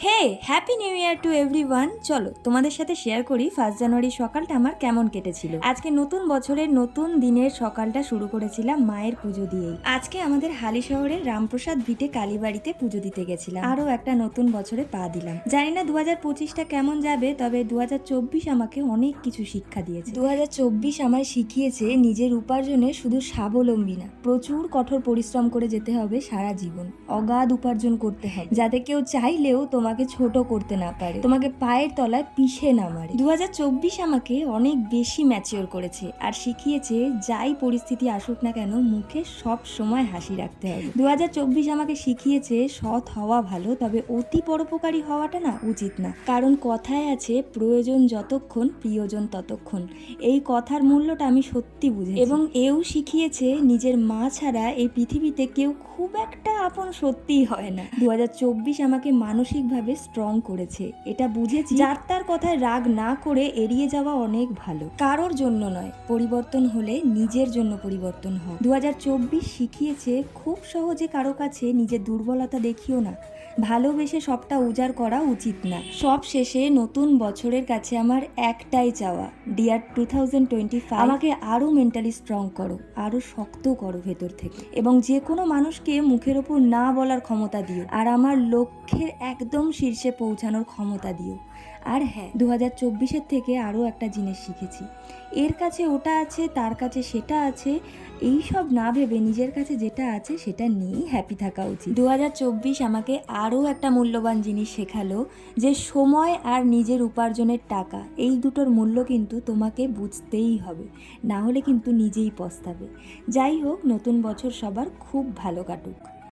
Hey happy new year to everyone. চলো তোমাদের সাথে শেয়ার করি 1 জানুয়ারি সকালটা আমার কেমন কেটেছিল। আজকে নতুন বছরের নতুন দিনের সকালটা শুরু করেছিলাম মায়ের পুজো দিয়েই। আজকে আমাদের হালি শহরের রামপ্রসাদ ভিটে কালীবাড়িতে পুজো দিতে গেছিলাম, আরো একটা নতুন বছরে পা দিলাম। জানি না 2025টা কেমন যাবে, তবে 2024 আমাকে অনেক কিছু শিক্ষা দিয়েছে। 2024 আমায় শিখিয়েছে নিজের উপার্জনে শুধু স্বাবলম্বী না, প্রচুর কঠোর পরিশ্রম করে যেতে হবে সারা জীবন। অগাধ উপার্জন করতে হবে, যাতে কেউ চাইলেও তোমাকে ছোট করতে না পারে, তোমাকে পায়ের তলায় পিষে না মারে। 2024 আমাকে অনেক বেশি ম্যাচিওর করেছে আর শিখিয়েছে যাই পরিস্থিতি আসুক না কেন মুখে সব সময় হাসি রাখতে হবে। 2024 আমাকে শিখিয়েছে সৎ হওয়া ভালো, তবে অতি পরোপকারী হওয়াটা না উচিত না। কারণ কথায় আছে প্রয়োজন যতক্ষণ প্রিয়জন ততক্ষণ। এই কথার মূল্যটা আমি সত্যি বুঝেছি এবং এও শিখিয়েছে নিজের মা ছাড়া এই পৃথিবীতে কেউ খুব একটা আপন সত্যিই হয় না। 2024 আমাকে মানসিকভাবে স্ট্রং করেছে, এটা বুঝেছি যার তার কথায় রাগ না করে এড়িয়ে যাওয়া অনেক ভালো। কারোর জন্য নয়, পরিবর্তন হলে নিজের জন্য পরিবর্তন হয়। 2024 শিখিয়েছে খুব সহজে কারো কাছে নিজের দুর্বলতা দেখিও না, ভালোবেসে সবটা উজাড় করা উচিত না। সব শেষে নতুন বছরের কাছে আমার একটাই চাওয়া, ডিয়ার 2025 আমাকে আরো মেন্টালি স্ট্রং করো, আরো শক্ত করো ভেতর থেকে, এবং যে কোনো মানুষকে মুখের ওপর না বলার ক্ষমতা দিও, আর আমার লক্ষ্যের একদম শীর্ষে পৌঁছানোর ক্ষমতা দিও। আর হ্যাঁ, 2024 থেকে আরও একটা জিনিস শিখেছি, এর কাছে ওটা আছে, তার কাছে সেটা আছে, এই সব না ভেবে নিজের কাছে যেটা আছে সেটা নিয়েই হ্যাপি থাকা উচিত। 2024 আমাকে আরও একটা মূল্যবান জিনিস শেখালো, যে সময় আর নিজের উপার্জনের টাকা, এই দুটোর মূল্য কিন্তু তোমাকে বুঝতেই হবে, না হলে কিন্তু নিজেই পস্তাবে। যাই হোক, নতুন বছর সবার খুব ভালো কাটুক।